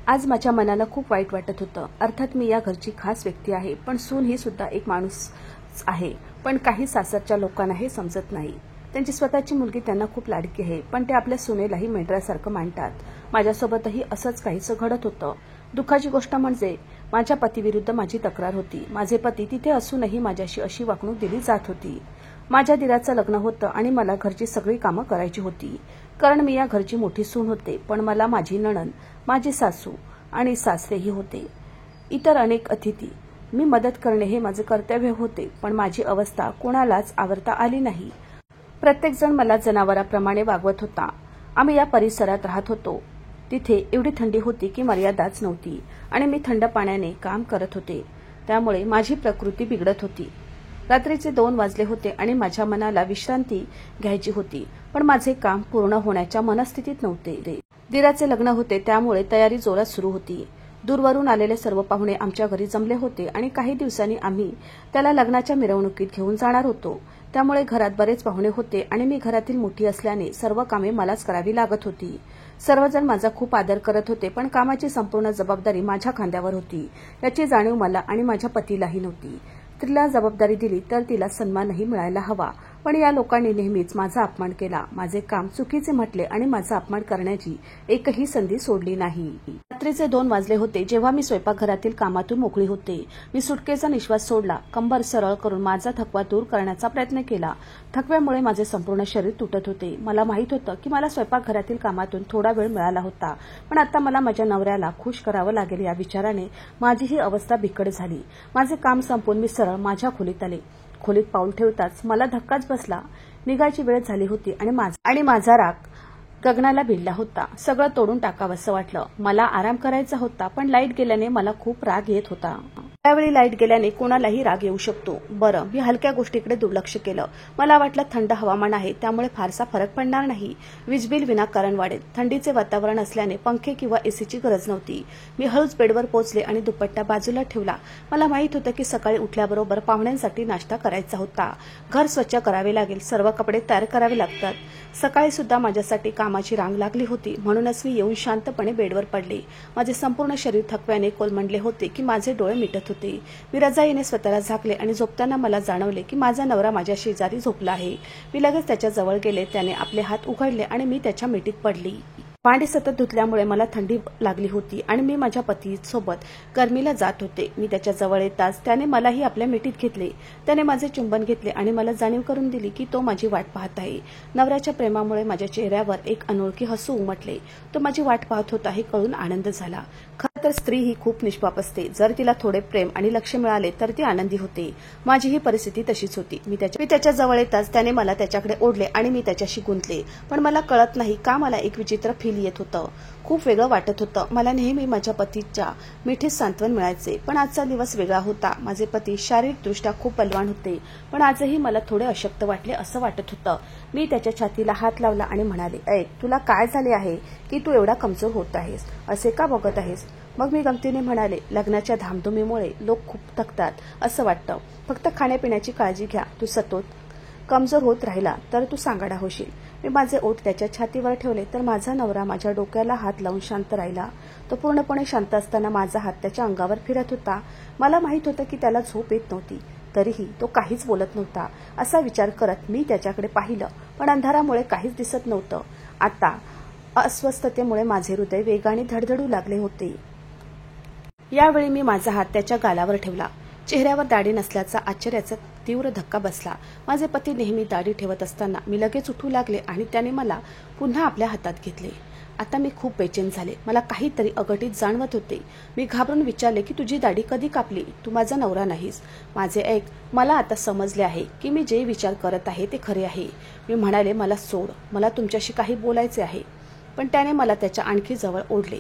आज माझ्या मनाला खूप वाईट वाटत होतं. अर्थात मी या घरची खास व्यक्ती आहे, पण सून ही सुद्धा एक माणूस आहे. पण काही सासरच्या लोकांना हे समजत नाही. त्यांची स्वतःची मुलगी त्यांना खूप लाडकी आहे, पण ते आपल्या सुनेलाही मेंढरासारखं मानतात. माझ्यासोबतही असंच काहीसं घडत होतं. दुःखाची गोष्ट म्हणजे माझ्या पतीविरुद्ध माझी तक्रार होती. माझे पती तिथे असूनही माझ्याशी अशी वागणूक दिली जात होती. माझ्या दिराचं लग्न होतं आणि मला घरची सगळी कामं करायची होती, कारण मी या घरची मोठी सून होते. पण मला माझी नणंद, माझी सासू आणि सासरेही होते, इतर अनेक अतिथी. मी मदत करणे हे माझे कर्तव्य होते, पण माझी अवस्था कोणालाच आवरता आली नाही. प्रत्येकजण मला जनावराप्रमाणे वागवत होता. आम्ही या परिसरात राहत होतो. तिथे एवढी थंडी होती की मर्यादाच नव्हती आणि मी थंड पाण्याने काम करत होते, त्यामुळे माझी प्रकृती बिघडत होती. रात्रीचे 2 वाजले होते आणि माझ्या मनाला विश्रांती घ्यायची होती, पण माझे काम पूर्ण होण्याच्या मनस्थितीत नव्हते. दिराचे लग्न होते, त्यामुळे तयारी जोरात सुरू होती. दूरवरून आलेले सर्व पाहुणे आमच्या घरी जमले होते आणि काही दिवसांनी आम्ही त्याला लग्नाच्या मिरवणुकीत घेऊन जाणार होतो. त्यामुळे घरात बरेच पाहुणे होते आणि मी घरातील मोठी असल्याने सर्व कामे मलाच करावी लागत होती. सर्वजण माझा खूप आदर करत होते, पण कामाची संपूर्ण जबाबदारी माझ्या खांद्यावर होती. याची जाणीव मला आणि माझ्या पतीलाही नव्हती. स्त्रीला जबाबदारी दिली तर तिला सन्मानही मिळायला हवा, पण या लोकांनी नेहमीच माझा अपमान केला. माझे काम चुकीचे म्हटले आणि माझा अपमान करण्याची एकही संधी सोडली नाही. रात्रीचे 2 वाजले होते जेव्हा मी स्वयंपाकघरातील कामातून मोकळी होते. मी सुटकेचा निश्वास सोडला, कंबर सरळ करून माझा थकवा दूर करण्याचा प्रयत्न केला. थकव्यामुळे माझे संपूर्ण शरीर तुटत होते. मला माहित होतं की मला स्वयंपाकघरातील कामातून थोडा वेळ मिळाला होता, पण आता मला माझ्या नवऱ्याला खुश करावं लागेल या विचाराने माझी ही अवस्था बिकट झाली. माझे काम संपवून मी सरळ माझ्या खोलीत आले. खोलीत पाऊल ठेवताच मला धक्काच बसला. निघायची वेळ झाली होती आणि माझा राग गगनाला भिडला होता. सगळं तोडून टाकावंसं वाटलं. मला आराम करायचा होता, पण लाईट गेल्याने मला खूप राग येत होता. त्यावेळी लाईट गेल्याने कोणालाही राग येऊ शकतो. बरं, मी हलक्या गोष्टीकडे दुर्लक्ष केलं. मला वाटलं थंड हवामान आहे, त्यामुळे फारसा फरक पडणार नाही. वीज बिल विनाकारण वाढेल. थंडीचे वातावरण असल्याने पंखे किंवा एसीची गरज नव्हती. मी हळूच बेडवर पोहोचले आणि दुपट्टा बाजूला ठेवला. मला माहित होतं की सकाळी उठल्याबरोबर पाहुण्यांसाठी नाश्ता करायचा होता. घर स्वच्छ करावे लागेल, सर्व कपडे तयार करावे लागतात. सकाळी सुद्धा माझ्यासाठी कामाची रांग लागली होती, म्हणूनच मी येऊन शांतपणे बेडवर पडले. माझे संपूर्ण शरीर थकव्याने कोलमडले होते की माझे डोळे मिटत होते. मी रजाईने स्वतःला झाकले आणि झोपताना मला जाणवले की माझा नवरा माझ्या शेजारी झोपला आहे. मी लगेच त्याच्या जवळ गेले. त्याने आपले हात उघडले आणि मी त्याच्या मिठीत पडली. भांडी सतत धुतल्यामुळे मला थंडी लागली होती आणि मी माझ्या पतीसोबत गरमीला जात होते. मी त्याच्या जवळ येताच त्याने मलाही आपल्या मिठीत घेतले. त्याने माझे चुंबन घेतले आणि मला जाणीव करून दिली की तो माझी वाट पाहत आहे. नवऱ्याच्या प्रेमामुळे माझ्या चेहऱ्यावर एक अनोळखी हसू उमटले. तो माझी वाट पाहत होता हे कळून आनंद झाला. खरं तर स्त्री ही खूप निष्पाप असते. जर तिला थोडे प्रेम आणि लक्ष मिळाले तर ती आनंदी होते. माझी ही परिस्थिती तशीच होती. मी त्याच्या जवळ येताच त्याने मला त्याच्याकडे ओढले आणि मी त्याच्याशी गुंतले. पण मला कळत नाही का मला एक विचित्र फील येत होतं. खूप वेगळं वाटत होतं. मला नेहमी माझ्या पतीच्या मिठीत सांत्वन मिळायचे, पण आजचा दिवस वेगळा होता. माझे पती शारीरिकदृष्ट्या खूप बलवान होते, पण आजही मला थोडे अशक्त वाटले असं वाटत होतं. मी त्याच्या छातीला हात लावला आणि म्हणाले, ऐक, तुला काय झाले आहे की तू एवढा कमजोर होत आहेस? असे का बघत आहेस? मग मी गमतीने म्हणाले, लग्नाच्या धामधुमीमुळे लोक खूप थकतात असं वाटतं. फक्त खाण्यापिण्याची काळजी घ्या. तू सतत कमजोर होत राहिला तर तू सांगाडा होशील. मी माझे ओठ त्याच्या छातीवर ठेवले तर माझा नवरा माझ्या डोक्याला हात लावून शांत राहिला. तो पूर्णपणे शांत असताना माझा हात त्याच्या अंगावर फिरत होता. मला माहित होतं की त्याला झोप येत नव्हती, तरीही तो काहीच बोलत नव्हता. असा विचार करत मी त्याच्याकडे पाहिलं, पण अंधारामुळे काहीच दिसत नव्हतं. आता अस्वस्थतेमुळे माझे हृदय वेगाने धडधडू लागले होते. यावेळी मी माझा हात त्याच्या गालावर ठेवला. चेहऱ्यावर दाढी नसल्याचा आश्चर्याचा तीव्र धक्का बसला. माझे पती नेहमी दाढी ठेवत असताना मी लगेच उठू लागले आणि त्याने मला पुन्हा आपल्या हातात घेतले. आता मी खूप बेचैन झाले. मला काहीतरी अघटित जाणवत होते. मी घाबरून विचारले की तुझी दाढी कधी कापली? तू माझा नवरा नाहीस. माझे ऐक, मला आता समजले आहे की मी जे विचार करत आहे ते खरे आहे. मी म्हणाले, मला सोड, मला तुमच्याशी काही बोलायचे आहे. पण त्याने मला त्याच्या आणखी जवळ ओढले.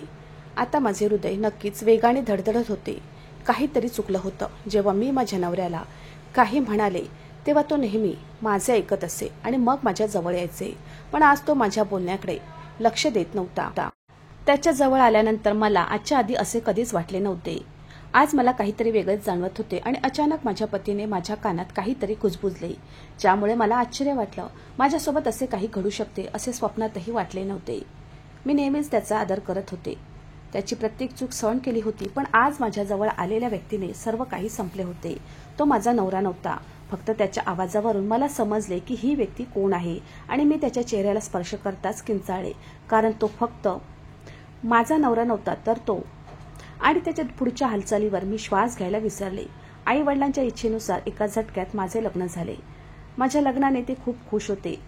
आता माझे हृदय नक्कीच वेगाने धडधडत होते. काहीतरी चुकलं होतं. जेव्हा मी माझ्या नवऱ्याला काही म्हणाले तेव्हा तो नेहमी माझे ऐकत असे आणि मग माझ्या जवळ यायचे, पण आज तो माझ्या बोलण्याकडे लक्ष देत नव्हता. त्याच्या जवळ आल्यानंतर मला आजच्या आधी असे कधीच वाटले नव्हते. आज मला काहीतरी वेगळेच जाणवत होते आणि अचानक माझ्या पतीने माझ्या कानात काहीतरी कुजबुजले, ज्यामुळे मला आश्चर्य वाटलं. माझ्यासोबत असे काही घडू शकते असे स्वप्नातही वाटले नव्हते. मी नेहमीच त्याचा आदर करत होते. त्याची प्रत्येक चूक सहन केली होती, पण आज माझ्याजवळ आलेल्या व्यक्तीने सर्व काही संपले होते. तो माझा नवरा नव्हता. फक्त त्याच्या आवाजावरून मला समजले की ही व्यक्ती कोण आहे आणि मी त्याच्या चेहऱ्याला स्पर्श करताच किंचाळले, कारण तो फक्त माझा नवरा नव्हता तर तो. आणि त्याच्या पुढच्या हालचालीवर मी श्वास घ्यायला विसरले. आई वडिलांच्या इच्छेनुसार एका झटक्यात माझे लग्न झाले. माझ्या लग्नाने ते खूप खुश होते.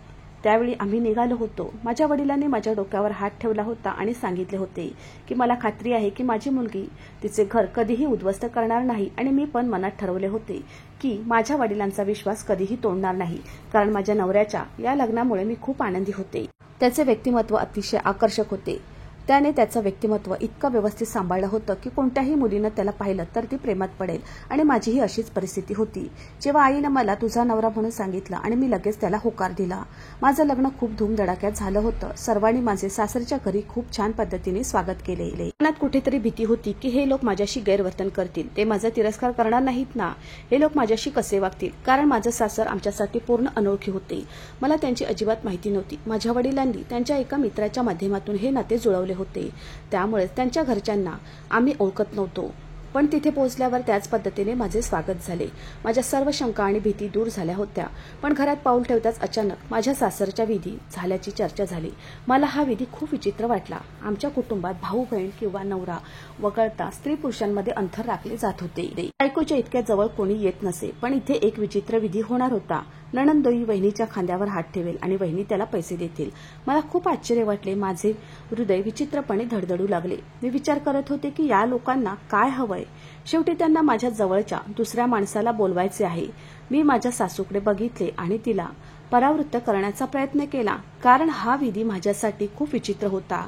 त्यावेळी आम्ही निघालो होतो. माझ्या वडिलांनी माझ्या डोक्यावर हात ठेवला होता आणि सांगितले होते की मला खात्री आहे की माझी मुलगी तिचे घर कधीही उद्ध्वस्त करणार नाही, आणि मी पण मनात ठरवले होते की माझ्या वडिलांचा विश्वास कधीही तोडणार नाही, कारण माझ्या नवऱ्याच्या या लग्नामुळे मी खूप आनंदी होते. त्याचे व्यक्तिमत्व अतिशय आकर्षक होते. त्याने त्याचं व्यक्तिमत्व इतकं व्यवस्थित सांभाळलं होतं की कोणत्याही मुलीनं त्याला पाहिलं तर ती प्रेमात पडेल, आणि माझीही अशीच परिस्थिती होती. जेव्हा आईनं मला तुझा नवरा म्हणून सांगितलं आणि मी लगेच त्याला होकार दिला. माझं लग्न खूप धूमधडाक्यात झालं होतं. सर्वांनी माझे सासरच्या घरी खूप छान पद्धतीने स्वागत केले. मनात कुठेतरी भीती होती की हे लोक माझ्याशी गैरवर्तन करतील, ते माझा तिरस्कार करणार नाहीत ना, हे लोक माझ्याशी कसे वागतील, कारण माझं सासर आमच्यासाठी पूर्ण अनोळखी होते. मला त्यांची अजिबात माहिती नव्हती. माझ्या वडिलांनी त्यांच्या एका मित्राच्या माध्यमातून हे नाते जुळवले होते, त्यामुळे त्यांच्या घरच्यांना आम्ही ओळखत नव्हतो. पण तिथे पोहोचल्यावर त्याच पद्धतीने माझे स्वागत झाले. माझ्या सर्व शंका आणि भीती दूर झाल्या होत्या. पण घरात पाऊल ठेवताच अचानक माझ्या सासरच्या विधी झाल्याची चर्चा झाली. मला हा विधी खूप विचित्र वाटला. आमच्या कुटुंबात भाऊ बहीण किंवा नवरा वगळता स्त्री पुरुषांमध्ये अंतर राखले जात होते. बायकोच्या इतक्या जवळ कोणी येत नसे, पण इथे एक विचित्र विधी होणार होता. नणंदोई वहिनीच्या खांद्यावर हात ठेवेल आणि वहिनी त्याला पैसे देतील. मला खूप आश्चर्य वाटले. माझे हृदय विचित्रपणे धडधडू लागले. मी विचार करत होते की या लोकांना काय हवंय. शेवटी त्यांना माझ्या जवळच्या दुसऱ्या माणसाला बोलवायचे आहे. मी माझ्या सासूकडे बघितले आणि तिला परावृत्त करण्याचा प्रयत्न केला, कारण हा विधी माझ्यासाठी खूप विचित्र होता.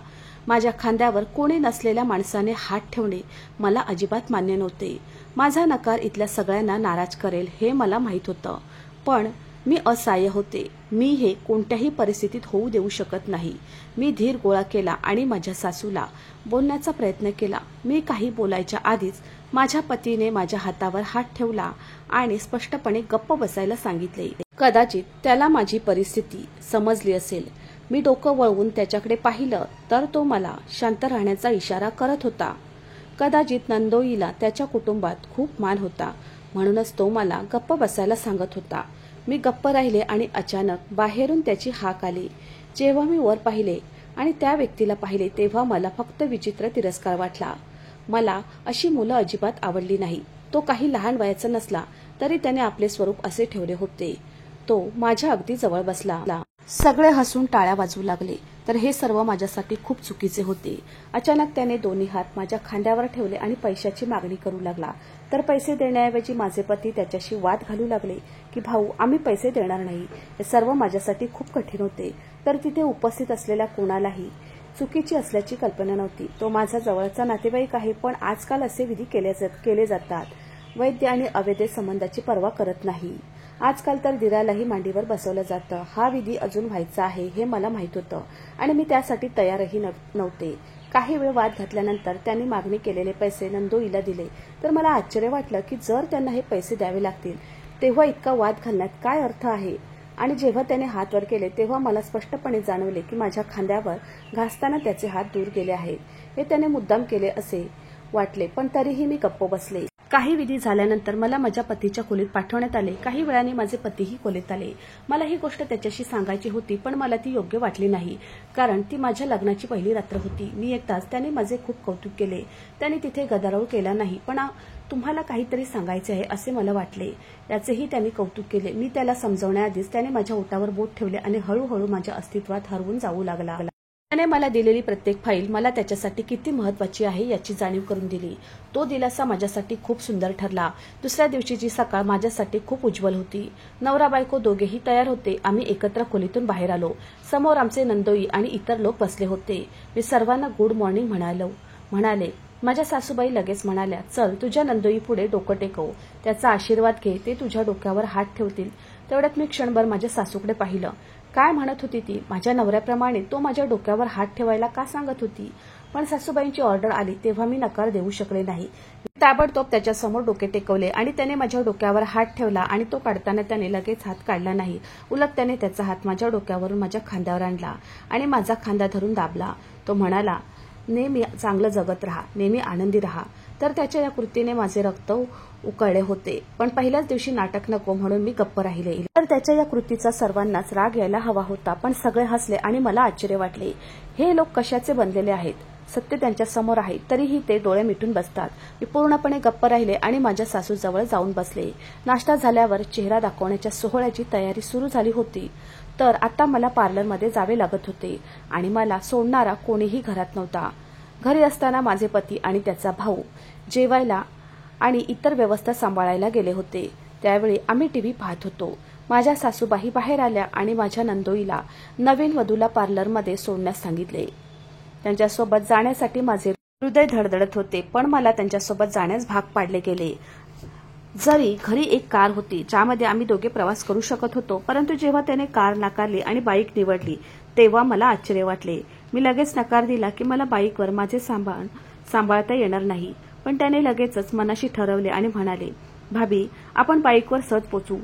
माझ्या खांद्यावर कोणी नसलेल्या माणसाने हात ठेवणे मला अजिबात मान्य नव्हते. माझा नकार इथल्या सगळ्यांना नाराज करेल हे मला माहीत होतं, पण मी असहाय्य होते. मी हे कोणत्याही परिस्थितीत होऊ देऊ शकत नाही. मी धीर गोळा केला आणि माझ्या सासूला बोलण्याचा प्रयत्न केला. मी काही बोलायच्या आधीच माझ्या पतीने माझ्या हातावर हात ठेवला आणि स्पष्टपणे गप्प बसायला सांगितले. कदाचित त्याला माझी परिस्थिती समजली असेल. मी डोकं वळवून त्याच्याकडे पाहिलं तर तो मला शांत राहण्याचा इशारा करत होता. कदाचित नंदोईला त्याच्या कुटुंबात खूप मान होता, म्हणूनच तो मला गप्प बसायला सांगत होता. मी गप्प राहिले आणि अचानक बाहेरून त्याची हाक आली. जेव्हा मी वर पाहिले आणि त्या व्यक्तीला पाहिले तेव्हा मला फक्त विचित्र तिरस्कार वाटला. मला अशी मुलं अजिबात आवडली नाही. तो काही लहान वयाचा नसला तरी त्याने आपले स्वरूप असे ठेवले होते. तो माझ्या अगदी जवळ बसला. सगळे हसून टाळ्या वाजवू लागले, तर हे सर्व माझ्यासाठी खूप चुकीचे होते. अचानक त्याने दोन्ही हात माझ्या खांद्यावर ठेवले आणि पैशाची मागणी करू लागला. तर पैसे देण्याऐवजी माझे पती त्याच्याशी वाद घालू लागले की भाऊ, आम्ही पैसे देणार नाही. हे सर्व माझ्यासाठी खूप कठीण होते. तर तिथे उपस्थित असलेल्या कोणालाही चुकीची असल्याची कल्पना नव्हती. तो माझा जवळचा नातेवाईक आहे, पण आजकाल असे विधी केले जातात. वैद्य आणि अवैध संबंधाची पर्वा करत नाही. आजकाल तर दिरालाही मांडीवर बसवलं जातं. हा विधी अजून व्हायचा आहे हे मला माहीत होतं आणि मी त्यासाठी तयारही नव्हते. काही वेळ वाद घातल्यानंतर त्यांनी मागणी केलेले पैसे नंदोईला दिले. तर मला आश्चर्य वाटलं की जर त्यांना हे पैसे द्यावे लागतील तेव्हा इतका वाद घालण्यात काय अर्थ आहे. आणि जेव्हा त्याने हात वर केले तेव्हा मला स्पष्टपणे जाणवले की माझ्या खांद्यावर घासताना त्याचे हात दूर गेले आहेत. हे त्याने मुद्दाम केले असे वाटले, पण तरीही मी गप्प बसले. काही विधी झाल्यानंतर मला माझ्या पतीच्या खोलीत पाठवण्यात आले. काही वेळाने माझे पतीही खोलीत आले. मला ही गोष्ट त्याच्याशी सांगायची होती, पण मला ती योग्य वाटली नाही, कारण ती माझ्या लग्नाची पहिली रात्र होती. मी एकटाच. त्याने माझे खूप कौतुक केले. त्याने तिथे गदारोळ केला नाही, पण तुम्हाला काहीतरी सांगायचे आहे असे मला वाटले. याचेही त्यांनी कौतुक केले. मी त्याला समजवण्याआधीच त्याने माझ्या ओठावर बोट ठेवले आणि हळूहळू माझ्या अस्तित्वात हरवून जाऊ लागला. त्याने मला दिलेली प्रत्येक फाईल मला त्याच्यासाठी किती महत्वाची आहे याची जाणीव करून दिली. तो दिलासा माझ्यासाठी खूप सुंदर ठरला. दुसऱ्या दिवशीची सकाळ माझ्यासाठी खूप उज्ज्वल होती. नवरा बायको दोघेही तयार होते. आम्ही एकत्र खोलीतून बाहेर आलो. समोर आमचे नंदोई आणि इतर लोक बसले होते. मी सर्वांना गुड मॉर्निंग म्हणाले. माझ्या सासूबाई लगेच म्हणाल्या, चल तुझ्या नंदोई पुढे डोकं टेकव, त्याचा आशीर्वाद घे, ते तुझ्या डोक्यावर हात ठेवतील. तेवढ्यात मी क्षणभर माझ्या सासूकडे पाहिलं. काय म्हणत होती ती? माझ्या नवऱ्याप्रमाणे तो माझ्या डोक्यावर हात ठेवायला का सांगत होती? पण सासूबाईंची ऑर्डर आली तेव्हा मी नकार देऊ शकले नाही. ताबडतोब त्याच्यासमोर डोके टेकवले आणि त्याने माझ्या डोक्यावर हात ठेवला आणि तो काढताना त्याने लगेच हात काढला नाही. उलट त्याने त्याचा हात माझ्या डोक्यावरून माझ्या खांद्यावर आणला आणि माझा खांदा धरून दाबला. तो म्हणाला, नेहमी चांगलं जगत राहा, नेहमी आनंदी राहा. तर त्याच्या या कृतीने माझे रक्त उकळले होते. पण पहिल्याच दिवशी नाटक नको म्हणून मी गप्प राहिले. तर त्याच्या या कृतीचा सर्वांनाच राग यायला हवा होता, पण सगळे हसले आणि मला आश्चर्य वाटले. हे लोक कशाचे बनलेले आहेत? सत्य त्यांच्या समोर आहे, तरीही ते डोळे मिटून बसतात. मी पूर्णपणे गप्प राहिले आणि माझ्या सासूजवळ जाऊन बसले. नाश्ता झाल्यावर चेहरा दाखवण्याच्या सोहळ्याची तयारी सुरू झाली होती. तर आता मला पार्लरमध्ये जावे लागत होते आणि मला सोडणारा कोणीही घरात नव्हता. घरी असताना माझे पती आणि त्याचा भाऊ जेवायला आणि इतर व्यवस्था सांभाळायला गेले होते. त्यावेळी आम्ही टीव्ही पाहत होतो. माझ्या सासूबाई बाहेर आल्या आणि माझ्या नंदोईला नवीन वधूला पार्लरमध्ये सोडण्यास सांगितले. त्यांच्यासोबत जाण्यासाठी माझे हृदय धडधडत होते, पण मला त्यांच्यासोबत जाण्यास भाग पाडले गेले. जरी घरी एक कार होती ज्यामध्ये आम्ही दोघे प्रवास करू शकत होतो, परंतु जेव्हा त्याने कार नाकारली आणि बाईक निवडली तेव्हा मला आश्चर्य वाटले. मी लगेच नकार दिला की मला बाईकवर माझे सांभाळता येणार नाही, पण त्याने लगेचच मनाशी ठरवले आणि म्हणाले, भाभी आपण बाईकवर सहज पोचू,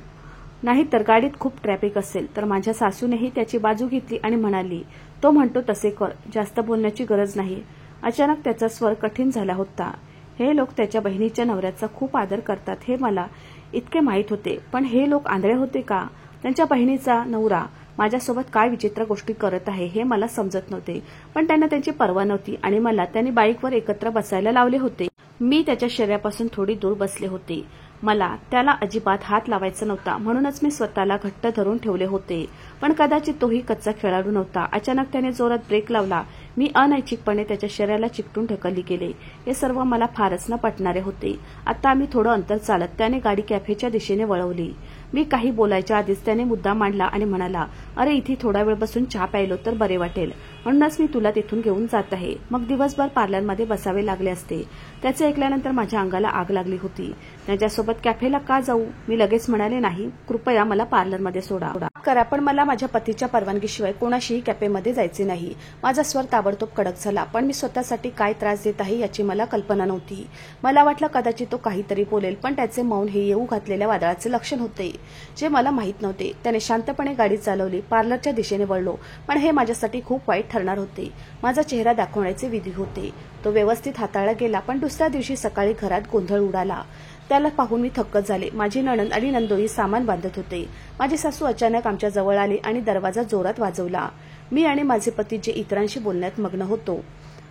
नाहीतर गाडीत खूप ट्रॅफिक असेल. तर माझ्या सासूनेही त्याची बाजू घेतली आणि म्हणाली, तो म्हणतो तसे कर, जास्त बोलण्याची गरज नाही. अचानक त्याचा स्वर कठीण झाला होता. हे लोक त्याच्या बहिणीच्या नवऱ्याचा खूप आदर करतात हे मला इतके माहीत होते, पण हे लोक आंधळे होते का? त्यांच्या बहिणीचा नवरा माझ्यासोबत काय विचित्र गोष्टी करत आहे हे मला समजत नव्हते, पण त्यांना त्यांची पर्वा नव्हती आणि मला त्यांनी बाईकवर एकत्र बसायला लावले होते. मी त्याच्या शरीरापासून थोडी दूर बसले होते. मला त्याला अजिबात हात लावायचा नव्हता, म्हणूनच मी स्वतःला घट्ट धरून ठेवले होते. पण कदाचित तोही कच्चा खेळाडू नव्हता. अचानक त्याने जोरात ब्रेक लावला. मी अनैच्छिकपणे त्याच्या शरीराला चिकटून ढकलली गेले. हे सर्व मला फारच न पटणारे होते. आता आम्ही थोडं अंतर चालत त्याने गाडी कॅफेच्या दिशेने वळवली. मी काही बोलायच्या आधीच त्याने मुद्दा मांडला आणि म्हणाला, अरे इथे थोडा वेळ बसून चहा प्यायलो तर बरे वाटेल, म्हणूनच मी तुला तिथून घेऊन जात आहे. मग दिवसभर पार्लरमध्ये बसावे लागले असते. त्याचे ऐकल्यानंतर माझ्या अंगाला आग लागली होती. त्याच्यासोबत कॅफेला का जाऊ? मी लगेच म्हणाले, नाही, कृपया मला पार्लरमध्ये सोडा करा, पण मला माझ्या पतीच्या परवानगीशिवाय कोणाशीही कॅफेमध्ये जायचे नाही. माझा स्वर ताबडतोब कडक झाला, पण मी स्वतःसाठी काय त्रास देत आहे याची मला कल्पना नव्हती. मला वाटलं कदाचित तो काहीतरी बोलेल, पण त्याचे मौन हे येऊ घातलेल्या वादळाचे लक्षण होते, जे मला माहीत नव्हते. त्याने शांतपणे गाडी चालवली. पार्लरच्या दिशेने वळलो, पण हे माझ्यासाठी खूप वाईट ठरणार होते. माझा चेहरा दाखवण्याचे विधी होते. तो व्यवस्थित हाताळला गेला, पण दुसऱ्या दिवशी सकाळी घरात गोंधळ उडाला. त्याला पाहून मी थक्कच झाले. माझी नणंद आणि नंदोई सामान बांधत होते. माझी सासू अचानक आमच्या जवळ आली आणि दरवाजा जोरात वाजवला. मी आणि माझे पती जे इतरांशी बोलण्यात मग्न होतो,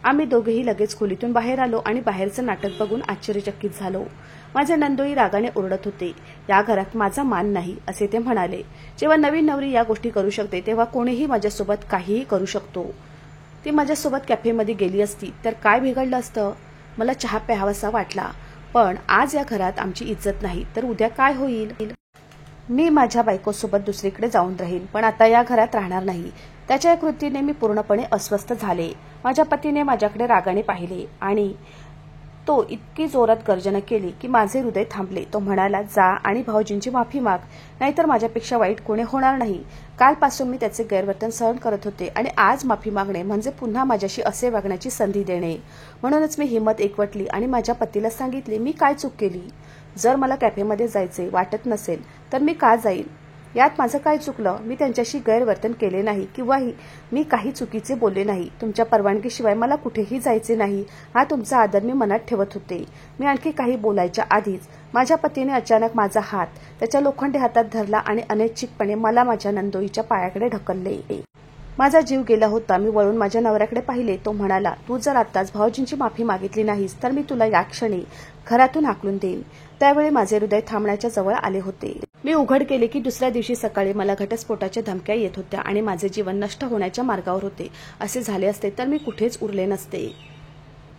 आम्ही दोघेही लगेच खोलीतून बाहेर आलो आणि बाहेरचं नाटक बघून आश्चर्यचकित झालो. माझे नंदोई रागाने ओरडत होते, या घरात माझा मान नाही असे ते म्हणाले. जेव्हा नवीन नवरी या गोष्टी करू शकते तेव्हा कोणीही माझ्यासोबत काहीही करू शकतो. ती माझ्यासोबत कॅफेमध्ये गेली असती तर काय बिघडलं असतं? मला चहा प्यावासा वाटला, पण आज या घरात आमची इज्जत नाही तर उद्या काय होईल? मी माझ्या बायकोसोबत दुसरीकडे जाऊन राहीन, पण आता या घरात राहणार नाही. त्याच्या या कृतीने मी पूर्णपणे अस्वस्थ झाले. माझ्या पतीने माझ्याकडे रागाने पाहिले आणि तो इतकी जोरात गर्जना केली की माझे हृदय थांबले. तो म्हणाला, जा आणि भाऊजींची माफी माग, नाहीतर माझ्यापेक्षा वाईट कोणी होणार नाही. कालपासून मी त्याचे गैरवर्तन सहन करत होते आणि आज माफी मागणे म्हणजे पुन्हा माझ्याशी असे वागण्याची संधी देणे. म्हणूनच मी हिंमत एकवटली आणि माझ्या पतीला सांगितले, मी काय चूक केली? जर मला कॅफेमध्ये जायचे वाटत नसेल तर मी का जाईल? यात माझं काय चुकलं? मी त्यांच्याशी गैरवर्तन केले नाही किंवा मी काही चुकीचे बोलले नाही. तुमच्या परवानगीशिवाय मला कुठेही जायचे नाही, हा तुमचा आदर मी मनात ठेवत होते. मी आणखी काही बोलायच्या आधीच माझ्या पतीने अचानक माझा हात त्याच्या लोखंडी हातात धरला आणि अनैच्छिकपणे मला माझ्या नंदोईच्या पायाकडे ढकलले. माझा जीव गेला होता. मी वळून माझ्या नवऱ्याकडे पाहिले. तो म्हणाला, तू जर आत्ताच भाऊजींची माफी मागितली नाहीस तर मी तुला या क्षणी घरातून हाकलून देईन. त्यावेळी माझे हृदय थांबण्याच्या जवळ आले होते. मी उघड केले की दुसऱ्या दिवशी सकाळी मला घटस्फोटाच्या धमक्या येत होत्या आणि माझे जीवन नष्ट होण्याच्या मार्गावर होते. असे झाले असते तर मी कुठेच उरले नसते.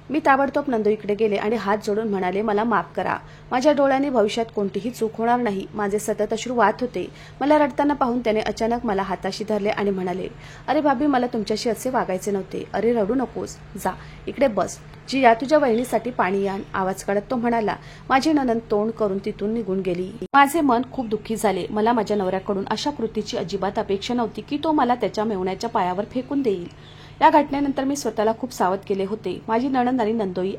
मी ताबडतोब नंदोईकडे गेले आणि हात जोडून म्हणाले, मला माफ करा. माझ्या डोळ्यांनी भविष्यात कोणतीही चूक होणार नाही. माझे सतत अश्रू वाहत होते. मला रडताना पाहून त्याने अचानक मला हाताशी धरले आणि म्हणाले, अरे भाभी, मला तुमच्याशी असे वागायचे नव्हते. अरे रडू नकोस, जा इकडे बस. जिया, तुझ्या वहिनीसाठी पाणी आण, आवाज काढत तो म्हणाला. माझी नणंद तोंड करून तिथून निघून गेली. माझे मन खूप दुःखी झाले. मला माझ्या नवऱ्याकडून अशा कृतीची अजिबात अपेक्षा नव्हती की तो मला त्याच्या मेवण्याच्या पायावर फेकून देईल. या घटनेनंतर मी स्वतःला खूप सावध केले होते. माझी नणंद आणि नंदोई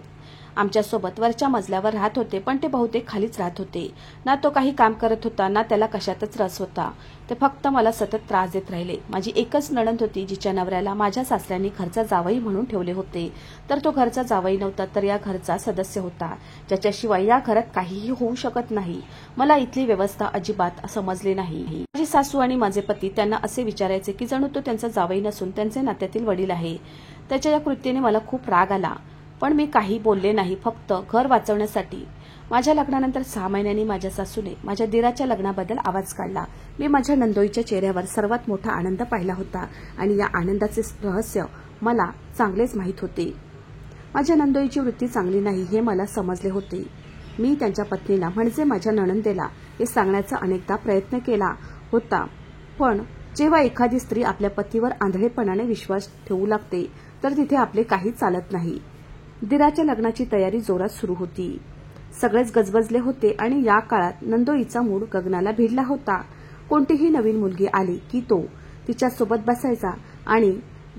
आमच्यासोबत वरच्या मजल्यावर राहत होते, पण ते बहुतेक खालीच राहत होते. ना तो काही काम करत होता, ना त्याला कशातच रस होता. ते फक्त मला सतत त्रास देत राहिले. माझी एकच नणंद होती, जिच्या नवऱ्याला माझ्या सासऱ्यांनी घरचा जावई म्हणून ठेवले होते. तर तो घरचा जावई नव्हता, तर या घरचा सदस्य होता, ज्याच्याशिवाय या घरात काहीही होऊ शकत नाही. मला इथली व्यवस्था अजिबात समजली नाही. माझी सासू आणि माझे पती त्यांना असे विचारायचे की जणू तो त्यांचा जावई नसून त्यांचे नात्यातील वडील आहे. त्याच्या या कृत्याने मला खूप राग आला, पण मी काही बोलले नाही, फक्त घर वाचवण्यासाठी. माझ्या लग्नानंतर 6 महिन्यांनी माझ्या सासूने माझ्या दिराच्या लग्नाबद्दल आवाज काढला. मी माझ्या नंदोईच्या चेहऱ्यावर सर्वात मोठा आनंद पाहिला होता आणि या आनंदाचे रहस्य मला चांगलेच माहीत होते. माझ्या नंदोईची वृत्ती चांगली नाही हे मला समजले होते. मी त्यांच्या पत्नीला म्हणजे माझ्या नणंदेला हे सांगण्याचा अनेकदा प्रयत्न केला होता, पण जेव्हा एखादी स्त्री आपल्या पतीवर आंधळेपणाने विश्वास ठेवू लागते, तर तिथे आपले काही चालत नाही. दिराच्या लग्नाची तयारी जोरात सुरू होती. सगळेच गजबजले होते आणि या काळात नंदोईचा मूड गगनाला भिडला होता. कोणतीही नवीन मुलगी आली की तो तिच्यासोबत बसायचा आणि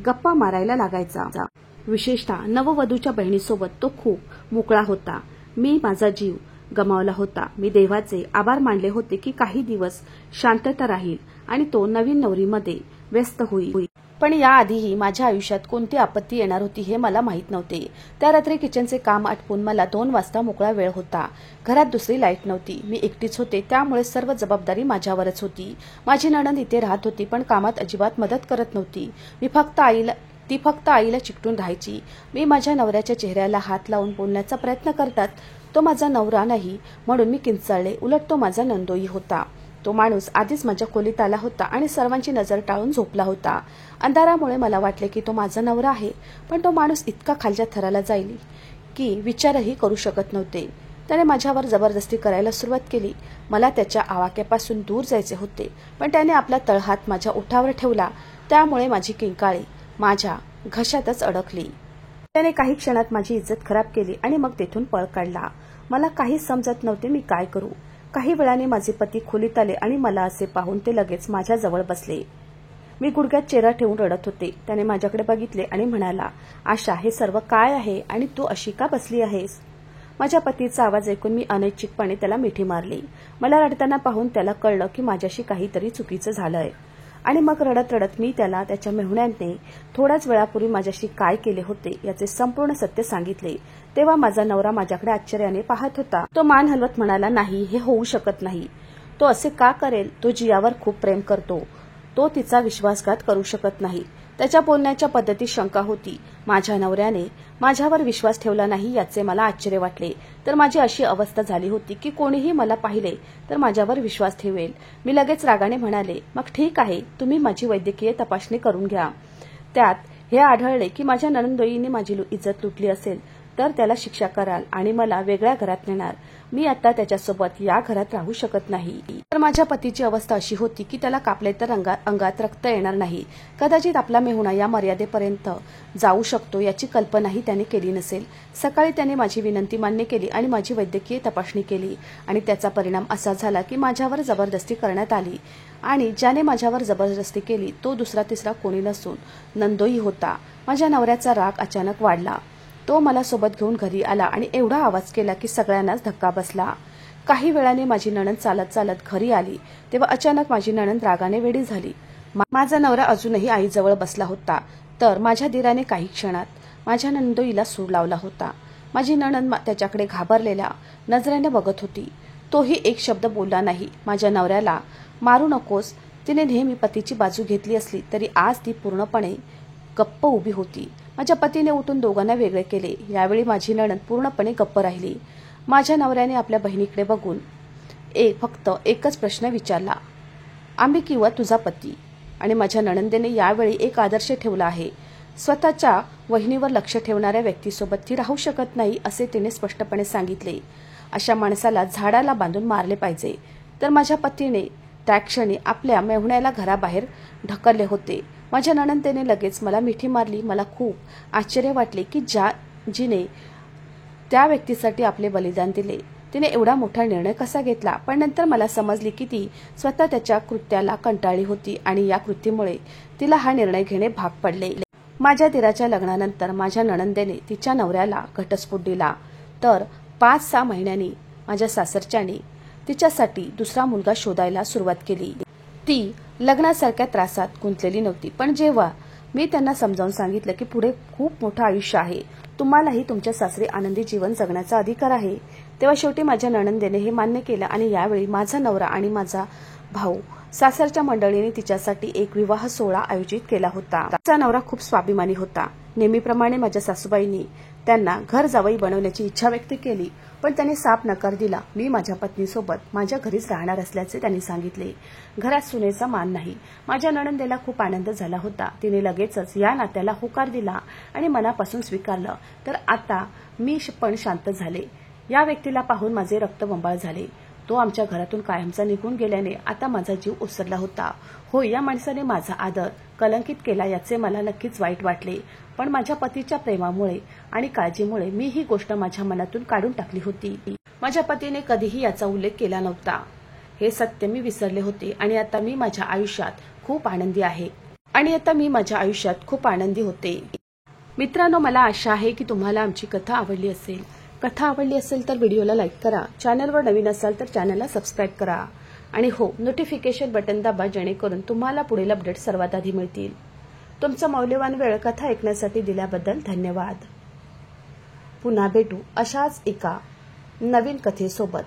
गप्पा मारायला लागायचा. विशेषतः नववधूच्या बहिणीसोबत तो खूप मोकळा होता. मी माझा जीव गमावला होता. मी देवाचे आभार मानले होते की काही दिवस शांतता राहील आणि तो नवीन नवरीमध्ये व्यस्त होईल. पण याआधीही माझ्या आयुष्यात कोणती आपत्ती येणार होती हे मला माहीत नव्हते. त्या रात्री किचनचे काम आटपून मला 2 वाजता मोकळा वेळ होता. घरात दुसरी लाईट नव्हती. मी एकटीच होते, त्यामुळे सर्व जबाबदारी माझ्यावरच होती. माझी नणंद इथे राहत होती, पण कामात अजिबात मदत करत नव्हती. ती फक्त आईला चिकटून राहायची. मी माझ्या नवऱ्याच्या चेहऱ्याला हात लावून बोलण्याचा प्रयत्न करतात तो माझा नवरा नाही म्हणून मी किंचाळले. उलट तो माझा नंदोई होता. तो माणूस आधीच माझ्या खोलीत आला होता आणि सर्वांची नजर टाळून झोपला होता. अंधारामुळे मला वाटले की तो माझा नवरा आहे, पण तो माणूस इतका खालच्या थराला जाईल की विचारही करू शकत नव्हते. त्याने माझ्यावर जबरदस्ती करायला सुरुवात केली. मला त्याच्या आवाक्यापासून दूर जायचे होते, पण त्याने आपला तळहात माझ्या ओठावर ठेवला. त्यामुळे माझी किंकाळी माझ्या घशातच अडकली. त्याने काही क्षणात माझी इज्जत खराब केली आणि मग तेथून पळ काढला. मला काही समजत नव्हते मी काय करू. काही वेळाने माझे पती खोलीत आले आणि मला असे पाहून ते लगेच माझ्या जवळ बसले. मी गुडघ्यात चेहरा ठेवून रडत होते. त्याने माझ्याकडे बघितले आणि म्हणाला, आशा, हे सर्व काय आहे आणि तू अशी का बसली आहेस? माझ्या पतीचा आवाज ऐकून मी अनैच्छिकपणे त्याला मिठी मारली. मला रडताना पाहून त्याला कळलं की माझ्याशी काहीतरी चुकीचं झालंय आणि मग रडत रडत मी त्याला त्याच्या मेहुण्याने थोड्याच वेळापूर्वी माझ्याशी काय केले होते याचे संपूर्ण सत्य सांगितले. तेव्हा माझा नवरा माझ्याकडे आश्चर्याने पाहत होता. तो मान हलवत म्हणाला, नाही, हे होऊ शकत नाही. तो असे का करेल? तो जियावर खूप प्रेम करतो. तो तिचा विश्वासघात करू शकत नाही. त्याच्या बोलण्याच्या पद्धतीत शंका होती. माझ्या नवऱ्याने माझ्यावर विश्वास ठेवला नाही याचे मला आश्चर्य वाटले. तर माझी अशी अवस्था झाली होती की कोणीही मला पाहिले तर माझ्यावर विश्वास ठेवेल. मी लगेच रागाने म्हणाले, मग ठीक आहे, तुम्ही माझी वैद्यकीय तपासणी करून घ्या. त्यात हे आढळले की माझ्या नणंदोईने माझी इज्जत लुटली असेल तर त्याला शिक्षा कराल आणि मला वेगळ्या घरात नेणार. मी आता त्याच्यासोबत या घरात राहू शकत नाही. तर माझ्या पतीची अवस्था अशी होती की त्याला कापले तर अंगात रक्त येणार नाही. कदाचित आपला मेहुणा या मर्यादेपर्यंत जाऊ शकतो याची कल्पनाही त्याने केली नसेल. सकाळी त्याने माझी विनंती मान्य केली आणि माझी वैद्यकीय तपासणी केली आणि त्याचा परिणाम असा झाला की माझ्यावर जबरदस्ती करण्यात आली आणि ज्याने माझ्यावर जबरदस्ती केली तो दुसरा तिसरा कोणी नसून नंदोई होता. माझ्या नवऱ्याचा राग अचानक वाढला. तो मला सोबत घेऊन घरी आला आणि एवढा आवाज केला की सगळ्यांनाच धक्का बसला. काही वेळाने माझी नणंद चालत चालत घरी आली. तेव्हा अचानक माझी नणंद रागाने वेडी झाली. माझा नवरा अजूनही आईजवळ बसला होता, तर माझ्या दिराने काही क्षणात माझ्या नंदोईला सूड लावला होता. माझी नणंद त्याच्याकडे घाबरलेल्या नजरेने बघत होती. तोही एक शब्द बोलला नाही. माझ्या नवऱ्याला मारू नकोस. तिने नेहमी पतीची बाजू घेतली असली तरी आज ती पूर्णपणे गप्प उभी होती. माझ्या पतीने उठून दोघांना वेगळे केले. यावेळी माझी नणंद पूर्णपणे गप्प राहिली. माझ्या नवऱ्याने आपल्या बहिणीकडे बघून फक्त एकच प्रश्न विचारला, आम्ही किंवा तुझा पती? आणि माझ्या नणंदेने यावेळी एक आदर्श ठेवला आहे. स्वतःच्या वहिनीवर लक्ष ठेवणाऱ्या व्यक्तीसोबत ती राहू शकत नाही असे तिने स्पष्टपणे सांगितले. अशा माणसाला झाडाला बांधून मारले पाहिजे. तर माझ्या पतीने त्या क्षणी आपल्या मेहुण्याला घराबाहेर ढकलले होते. माझ्या नणंदेने लगेच मला मिठी मारली. मला खूप आश्चर्य वाटले की जिने त्या व्यक्तीसाठी आपले बलिदान दिले तिने एवढा मोठा निर्णय कसा घेतला. पण नंतर मला समजले की ती स्वतः त्याच्या कृत्याला कंटाळली होती आणि या कृतीमुळे तिला हा निर्णय घेणे भाग पडले. माझ्या दिराच्या लग्नानंतर माझ्या नणंदेने तिच्या नवऱ्याला घटस्फोट दिला. तर 5-6 महिन्यांनी माझ्या सासरच्याने तिच्यासाठी दुसरा मुलगा शोधायला सुरुवात केली. ती लग्नासारख्या त्रासात गुंतलेली नव्हती, पण जेव्हा मी त्यांना समजावून सांगितलं की पुढे खूप मोठं आयुष्य आहे, तुम्हालाही तुमच्या सासरी आनंदी जीवन जगण्याचा अधिकार आहे, तेव्हा शेवटी माझ्या नणंदेने हे मान्य केलं आणि यावेळी माझा नवरा आणि माझा भाऊ सासरच्या मंडळीने तिच्यासाठी एक विवाह सोहळा आयोजित केला होता. तिचा नवरा खूप स्वाभिमानी होता. नेहमीप्रमाणे माझ्या सासूबाईंनी त्यांना घर जावई बनवण्याची इच्छा व्यक्त केली, पण त्यांनी साफ नकार दिला. मी माझ्या पत्नीसोबत माझ्या घरीच राहणार असल्याचे त्यांनी सांगितले. घरात सुनेचा मान नाही. माझ्या नणंदेला खूप आनंद झाला होता. तिने लगेचच या नात्याला होकार दिला आणि मनापासून स्वीकारलं. तर आता मी पण शांत झाले. या व्यक्तीला पाहून माझे रक्त बंबाळ झाले. तो आमच्या घरातून कायमचा निघून गेल्याने आता माझा जीव ओसरला होता. हो, या माणसाने माझा आदर कलंकित केला याचे मला नक्कीच वाईट वाटले, पण माझ्या पतीच्या प्रेमामुळे आणि काळजीमुळे मी ही गोष्ट माझ्या मनातून काढून टाकली होती. माझ्या पतीने कधीही याचा उल्लेख केला नव्हता. हे सत्य मी विसरले होते आणि आता मी माझ्या आयुष्यात खूप आनंदी होते. मित्रांनो, मला आशा आहे की तुम्हाला आमची कथा आवडली असेल. कथा आवडली असेल तर व्हिडिओला लाईक करा. चॅनलवर नवीन असाल तर चॅनलला सबस्क्राईब करा आणि हो, नोटिफिकेशन बटन दाबा जेणेकरून तुम्हाला पुढील अपडेट सर्वात आधी मिळतील. तुमचा मौल्यवान वेळ कथा ऐकण्यासाठी दिल्याबद्दल धन्यवाद. पुन्हा भेटू अशाच एका नवीन कथेसोबत.